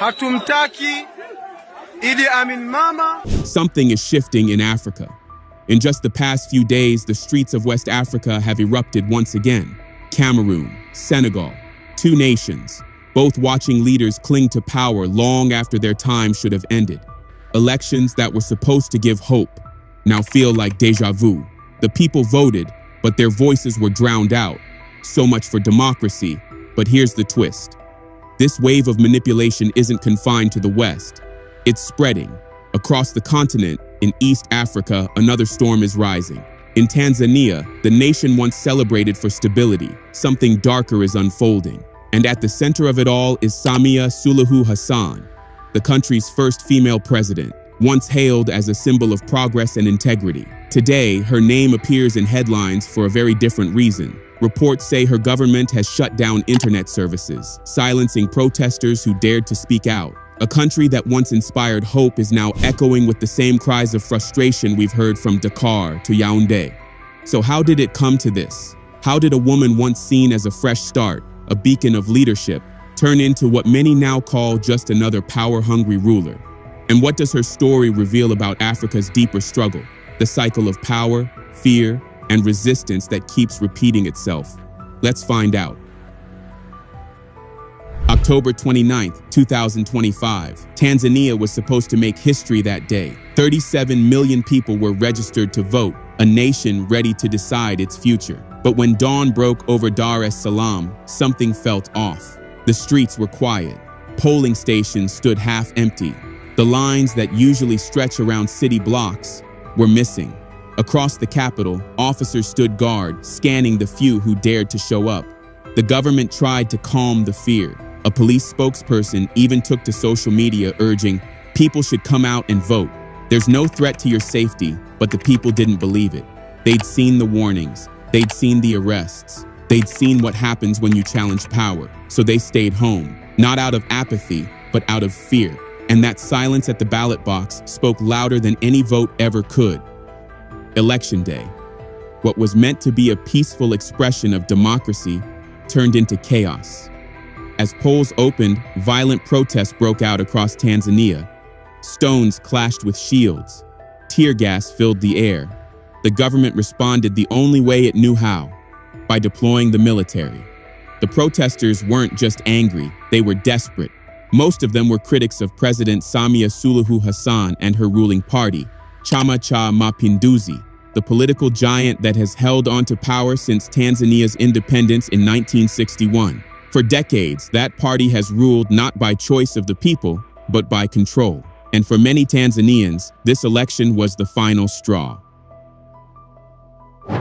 Hatumtaki Idi Amin mama. Something is shifting in Africa. In just the past few days, the streets of West Africa have erupted once again. Cameroon, Senegal, two nations, both watching leaders cling to power long after their time should have ended. Elections that were supposed to give hope now feel like déjà vu. The people voted, but their voices were drowned out. So much for democracy, but here's the twist. This wave of manipulation isn't confined to the West. It's spreading. Across the continent, in East Africa, another storm is rising. In Tanzania, the nation once celebrated for stability, something darker is unfolding. And at the center of it all is Samia Suluhu Hassan, the country's first female president, once hailed as a symbol of progress and integrity. Today, her name appears in headlines for a very different reason. Reports say her government has shut down internet services, silencing protesters who dared to speak out. A country that once inspired hope is now echoing with the same cries of frustration we've heard from Dakar to Yaoundé. So how did it come to this? How did a woman once seen as a fresh start, a beacon of leadership, turn into what many now call just another power-hungry ruler? And what does her story reveal about Africa's deeper struggle, the cycle of power, fear, and resistance that keeps repeating itself? Let's find out. October 29, 2025, Tanzania was supposed to make history that day. 37 million people were registered to vote, a nation ready to decide its future. But when dawn broke over Dar es Salaam, something felt off. The streets were quiet. Polling stations stood half empty. The lines that usually stretch around city blocks were missing. Across the capital, officers stood guard, scanning the few who dared to show up. The government tried to calm the fear. A police spokesperson even took to social media urging, people should come out and vote. There's no threat to your safety, but the people didn't believe it. They'd seen the warnings. They'd seen the arrests. They'd seen what happens when you challenge power. So they stayed home, not out of apathy, but out of fear. And that silence at the ballot box spoke louder than any vote ever could. Election day. What was meant to be a peaceful expression of democracy turned into chaos. As polls opened, violent protests broke out across Tanzania. Stones clashed with shields. Tear gas filled the air. The government responded the only way it knew how, by deploying the military. The protesters weren't just angry, they were desperate. Most of them were critics of President Samia Suluhu Hassan and her ruling party, Chama cha Mapinduzi, the political giant that has held onto power since Tanzania's independence in 1961. For decades, that party has ruled not by choice of the people, but by control. And for many Tanzanians, this election was the final straw.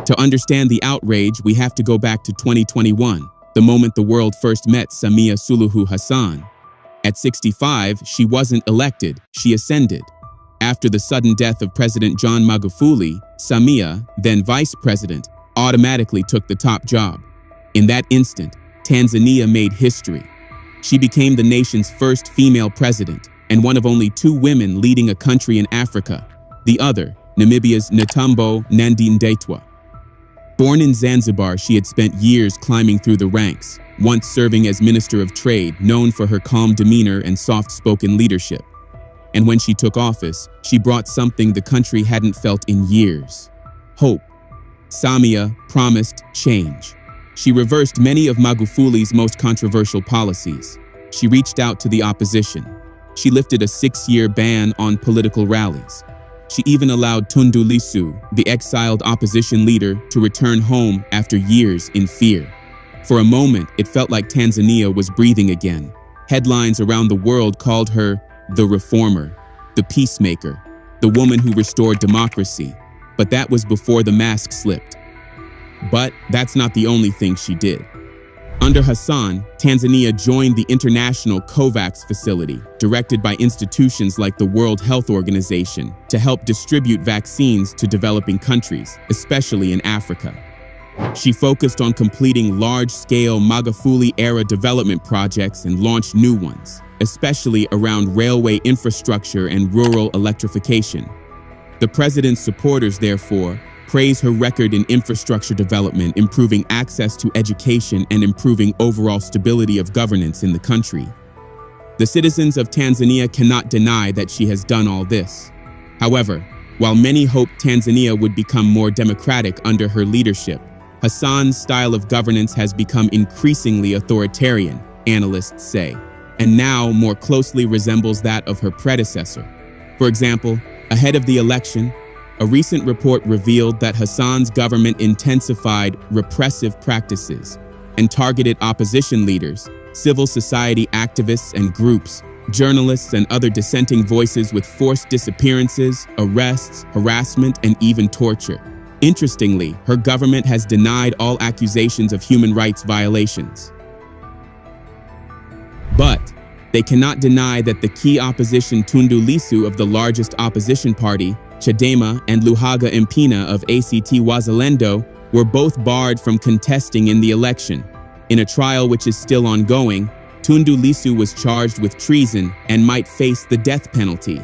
To understand the outrage, we have to go back to 2021, the moment the world first met Samia Suluhu Hassan. At 65, she wasn't elected, she ascended. After the sudden death of President John Magufuli, Samia, then vice president, automatically took the top job. In that instant, Tanzania made history. She became the nation's first female president and one of only two women leading a country in Africa, the other, Namibia's Netumbo Nandi-Ndaitwah. Born in Zanzibar, she had spent years climbing through the ranks, once serving as Minister of Trade, known for her calm demeanor and soft-spoken leadership. And when she took office, she brought something the country hadn't felt in years: hope. Samia promised change. She reversed many of Magufuli's most controversial policies. She reached out to the opposition. She lifted a 6-year ban on political rallies. She even allowed Tundu Lissu, the exiled opposition leader, to return home after years in fear. For a moment, it felt like Tanzania was breathing again. Headlines around the world called her the reformer, the peacemaker, the woman who restored democracy. But that was before the mask slipped. But that's not the only thing she did. Under Hassan, Tanzania joined the international COVAX facility, directed by institutions like the World Health Organization, to help distribute vaccines to developing countries, especially in Africa. She focused on completing large-scale Magufuli-era development projects and launched new ones, especially around railway infrastructure and rural electrification. The president's supporters, therefore, praise her record in infrastructure development, improving access to education and improving overall stability of governance in the country. The citizens of Tanzania cannot deny that she has done all this. However, while many hoped Tanzania would become more democratic under her leadership, Hassan's style of governance has become increasingly authoritarian, analysts say, and now more closely resembles that of her predecessor. For example, ahead of the election, a recent report revealed that Hassan's government intensified repressive practices and targeted opposition leaders, civil society activists and groups, journalists and other dissenting voices with forced disappearances, arrests, harassment, and even torture. Interestingly, her government has denied all accusations of human rights violations. But they cannot deny that the key opposition Tundu Lissu of the largest opposition party, Chadema, and Luhaga Mpina of ACT Wazalendo were both barred from contesting in the election. In a trial which is still ongoing, Tundu Lissu was charged with treason and might face the death penalty.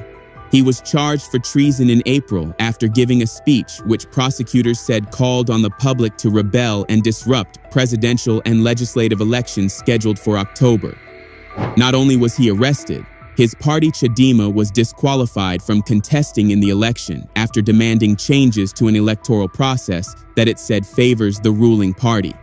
He was charged for treason in April after giving a speech which prosecutors said called on the public to rebel and disrupt presidential and legislative elections scheduled for October. Not only was he arrested, his party Chadema was disqualified from contesting in the election after demanding changes to an electoral process that it said favors the ruling party.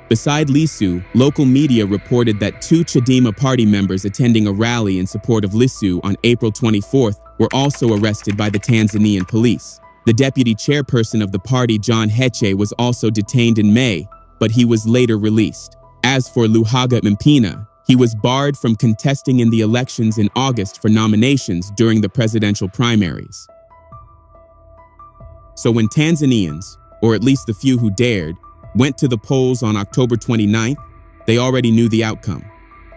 Beside Lissu, local media reported that 2 Chadema party members attending a rally in support of Lissu on April 24th were also arrested by the Tanzanian police. The deputy chairperson of the party, John Heche, was also detained in May, but he was later released. As for Luhaga Mpina, he was barred from contesting in the elections in August for nominations during the presidential primaries. So when Tanzanians, or at least the few who dared, went to the polls on October 29th, they already knew the outcome.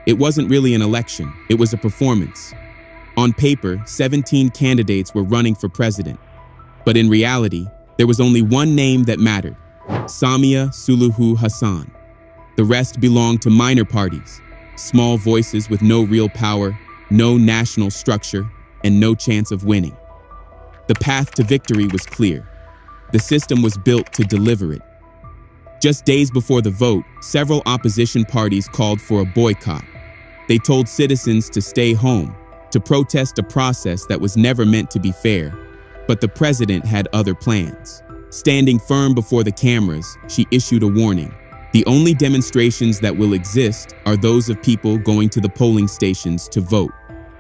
It wasn't really an election, it was a performance. On paper, 17 candidates were running for president. But in reality, there was only one name that mattered: Samia Suluhu Hassan. The rest belonged to minor parties, small voices with no real power, no national structure, and no chance of winning. The path to victory was clear. The system was built to deliver it. Just days before the vote, several opposition parties called for a boycott. They told citizens to stay home, to protest a process that was never meant to be fair. But the president had other plans. Standing firm before the cameras, she issued a warning. The only demonstrations that will exist are those of people going to the polling stations to vote.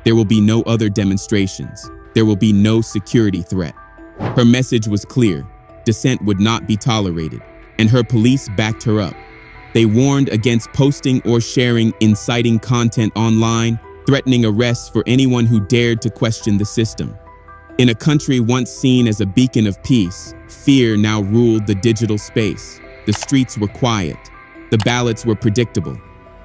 There will be no other demonstrations. There will be no security threat. Her message was clear: dissent would not be tolerated, and her police backed her up. They warned against posting or sharing inciting content online, threatening arrests for anyone who dared to question the system. In a country once seen as a beacon of peace, fear now ruled the digital space. The streets were quiet, the ballots were predictable,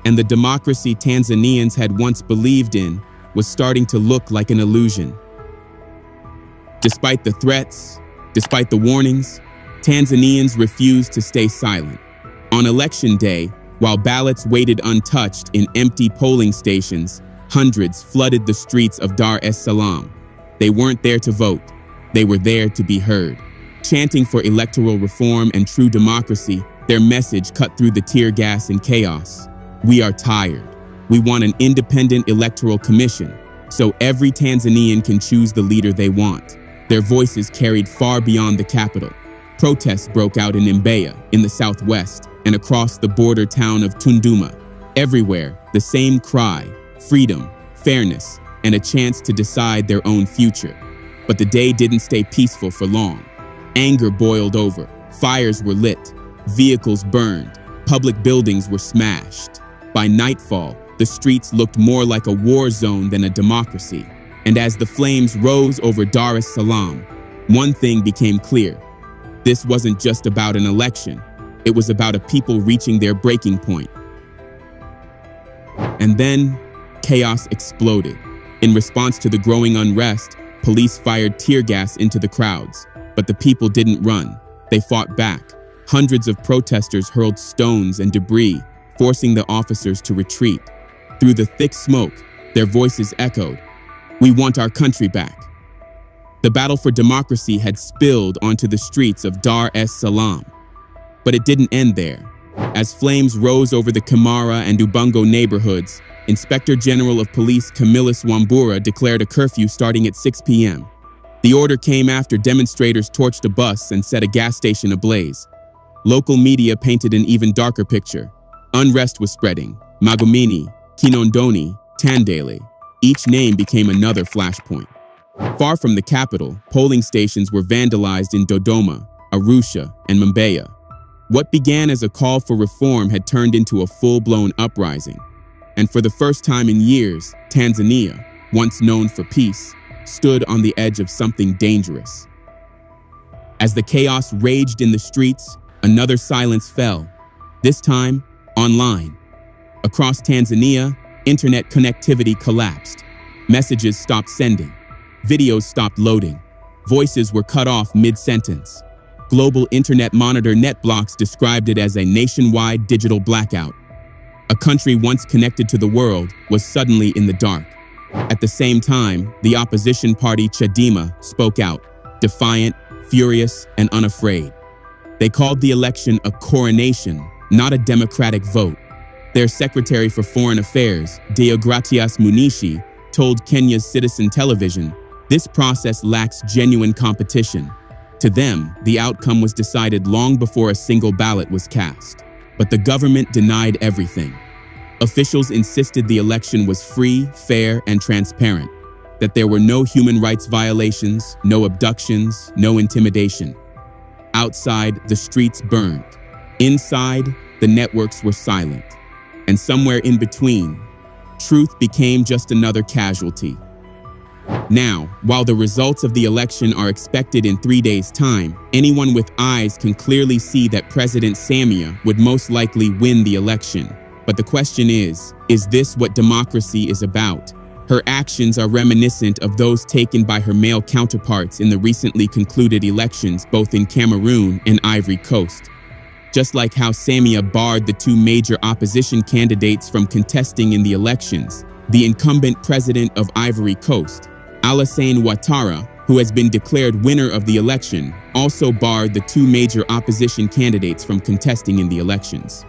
and the democracy Tanzanians had once believed in was starting to look like an illusion. Despite the threats, despite the warnings, Tanzanians refused to stay silent. On election day, while ballots waited untouched in empty polling stations, hundreds flooded the streets of Dar es Salaam. They weren't there to vote. They were there to be heard. Chanting for electoral reform and true democracy, their message cut through the tear gas and chaos. We are tired. We want an independent electoral commission, so every Tanzanian can choose the leader they want. Their voices carried far beyond the capital. Protests broke out in Mbeya, in the southwest, and across the border town of Tunduma. Everywhere, the same cry: freedom, fairness, and a chance to decide their own future. But the day didn't stay peaceful for long. Anger boiled over, fires were lit, vehicles burned, public buildings were smashed. By nightfall, the streets looked more like a war zone than a democracy. And as the flames rose over Dar es Salaam, one thing became clear. This wasn't just about an election. It was about a people reaching their breaking point. And then, chaos exploded. In response to the growing unrest, police fired tear gas into the crowds. But the people didn't run. They fought back. Hundreds of protesters hurled stones and debris, forcing the officers to retreat. Through the thick smoke, their voices echoed: "We want our country back." The battle for democracy had spilled onto the streets of Dar es Salaam. But it didn't end there. As flames rose over the Kimara and Ubungo neighborhoods, Inspector General of Police Camillus Wambura declared a curfew starting at 6 p.m. The order came after demonstrators torched a bus and set a gas station ablaze. Local media painted an even darker picture. Unrest was spreading. Magomeni, Kinondoni, Tandale. Each name became another flashpoint. Far from the capital, polling stations were vandalized in Dodoma, Arusha, and Mbeya. What began as a call for reform had turned into a full-blown uprising. And for the first time in years, Tanzania, once known for peace, stood on the edge of something dangerous. As the chaos raged in the streets, another silence fell, this time online. Across Tanzania, internet connectivity collapsed. Messages stopped sending. Videos stopped loading. Voices were cut off mid-sentence. Global Internet Monitor NetBlocks described it as a nationwide digital blackout. A country once connected to the world was suddenly in the dark. At the same time, the opposition party Chadema spoke out, defiant, furious, and unafraid. They called the election a coronation, not a democratic vote. Their Secretary for Foreign Affairs, Deogratias Munishi, told Kenya's Citizen Television, "This process lacks genuine competition." To them, the outcome was decided long before a single ballot was cast. But the government denied everything. Officials insisted the election was free, fair, and transparent, that there were no human rights violations, no abductions, no intimidation. Outside, the streets burned. Inside, the networks were silent. And somewhere in between, truth became just another casualty. Now, while the results of the election are expected in 3 days' time, anyone with eyes can clearly see that President Samia would most likely win the election. But the question is this what democracy is about? Her actions are reminiscent of those taken by her male counterparts in the recently concluded elections both in Cameroon and Ivory Coast. Just like how Samia barred the two major opposition candidates from contesting in the elections, the incumbent president of Ivory Coast, Alassane Ouattara, who has been declared winner of the election, also barred the two major opposition candidates from contesting in the elections.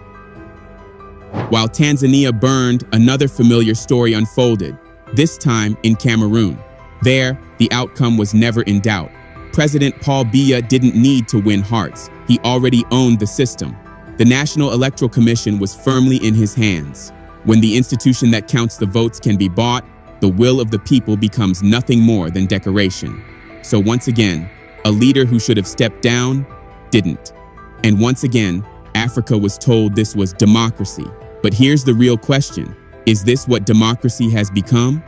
While Tanzania burned, another familiar story unfolded, this time in Cameroon. There, the outcome was never in doubt. President Paul Biya didn't need to win hearts. He already owned the system. The National Electoral Commission was firmly in his hands. When the institution that counts the votes can be bought, the will of the people becomes nothing more than decoration. So once again, a leader who should have stepped down, didn't. And once again, Africa was told this was democracy. But here's the real question. Is this what democracy has become?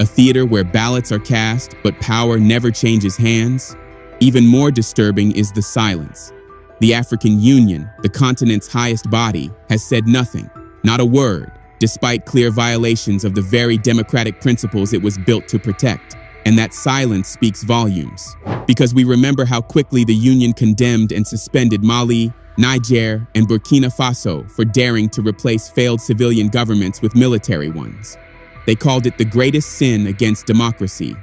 A theater where ballots are cast, but power never changes hands? Even more disturbing is the silence. The African Union, the continent's highest body, has said nothing, not a word, despite clear violations of the very democratic principles it was built to protect. And that silence speaks volumes. Because we remember how quickly the Union condemned and suspended Mali, Niger, and Burkina Faso for daring to replace failed civilian governments with military ones. They called it the greatest sin against democracy.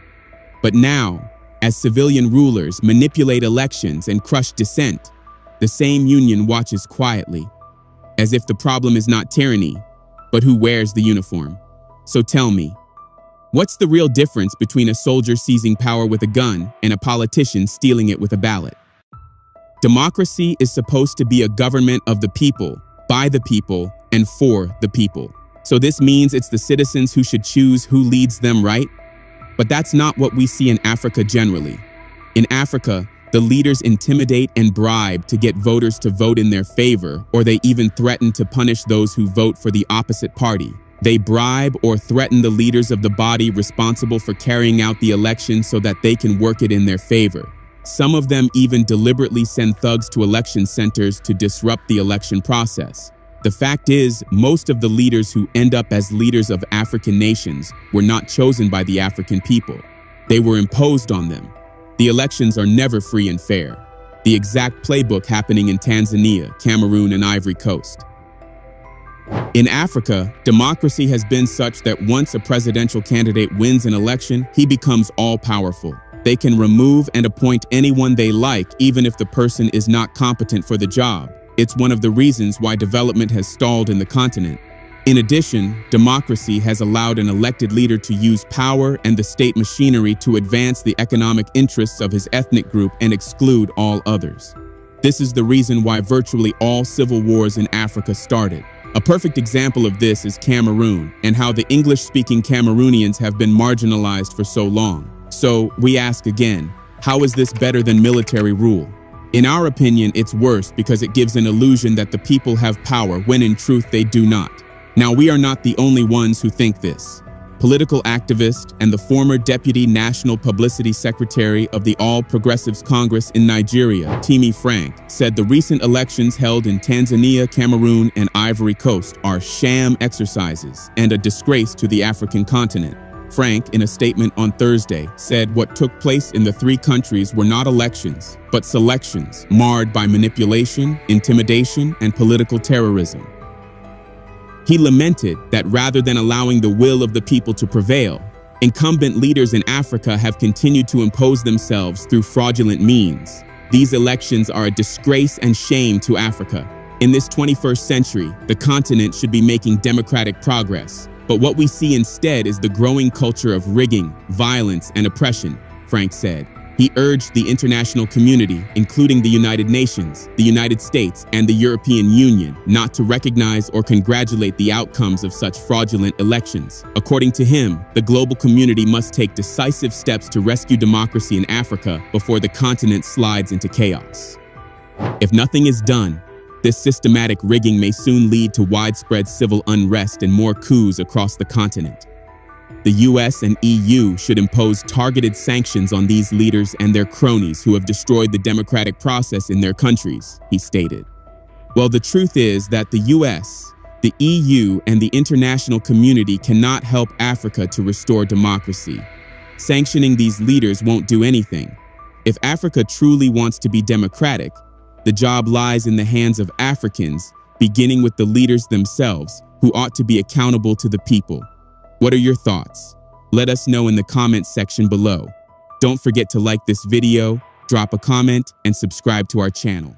But now, as civilian rulers manipulate elections and crush dissent, the same union watches quietly, as if the problem is not tyranny, but who wears the uniform. So tell me, what's the real difference between a soldier seizing power with a gun and a politician stealing it with a ballot? Democracy is supposed to be a government of the people, by the people, and for the people. So this means it's the citizens who should choose who leads them, right? But that's not what we see in Africa generally. In Africa, the leaders intimidate and bribe to get voters to vote in their favor, or they even threaten to punish those who vote for the opposite party. They bribe or threaten the leaders of the body responsible for carrying out the election so that they can work it in their favor. Some of them even deliberately send thugs to election centers to disrupt the election process. The fact is, most of the leaders who end up as leaders of African nations were not chosen by the African people. They were imposed on them. The elections are never free and fair. The exact playbook happening in Tanzania, Cameroon, and Ivory Coast. In Africa, democracy has been such that once a presidential candidate wins an election, he becomes all-powerful. They can remove and appoint anyone they like, even if the person is not competent for the job. It's one of the reasons why development has stalled in the continent. In addition, democracy has allowed an elected leader to use power and the state machinery to advance the economic interests of his ethnic group and exclude all others. This is the reason why virtually all civil wars in Africa started. A perfect example of this is Cameroon and how the English-speaking Cameroonians have been marginalized for so long. So we ask again, how is this better than military rule? In our opinion, it's worse because it gives an illusion that the people have power when in truth they do not. Now, we are not the only ones who think this. Political activist and the former Deputy National Publicity Secretary of the All Progressives Congress in Nigeria, Timi Frank, said the recent elections held in Tanzania, Cameroon, and Ivory Coast are sham exercises and a disgrace to the African continent. Frank, in a statement on Thursday, said what took place in the three countries were not elections, but selections marred by manipulation, intimidation, and political terrorism. He lamented that rather than allowing the will of the people to prevail, incumbent leaders in Africa have continued to impose themselves through fraudulent means. These elections are a disgrace and shame to Africa. In this 21st century, the continent should be making democratic progress. But what we see instead is the growing culture of rigging, violence, and oppression, Frank said. He urged the international community, including the United Nations, the United States, and the European Union, not to recognize or congratulate the outcomes of such fraudulent elections. According to him, the global community must take decisive steps to rescue democracy in Africa before the continent slides into chaos. If nothing is done, this systematic rigging may soon lead to widespread civil unrest and more coups across the continent. The US and EU should impose targeted sanctions on these leaders and their cronies who have destroyed the democratic process in their countries, he stated. Well, the truth is that the US, the EU, and the international community cannot help Africa to restore democracy. Sanctioning these leaders won't do anything. If Africa truly wants to be democratic, the job lies in the hands of Africans, beginning with the leaders themselves, who ought to be accountable to the people. What are your thoughts? Let us know in the comments section below. Don't forget to like this video, drop a comment, and subscribe to our channel.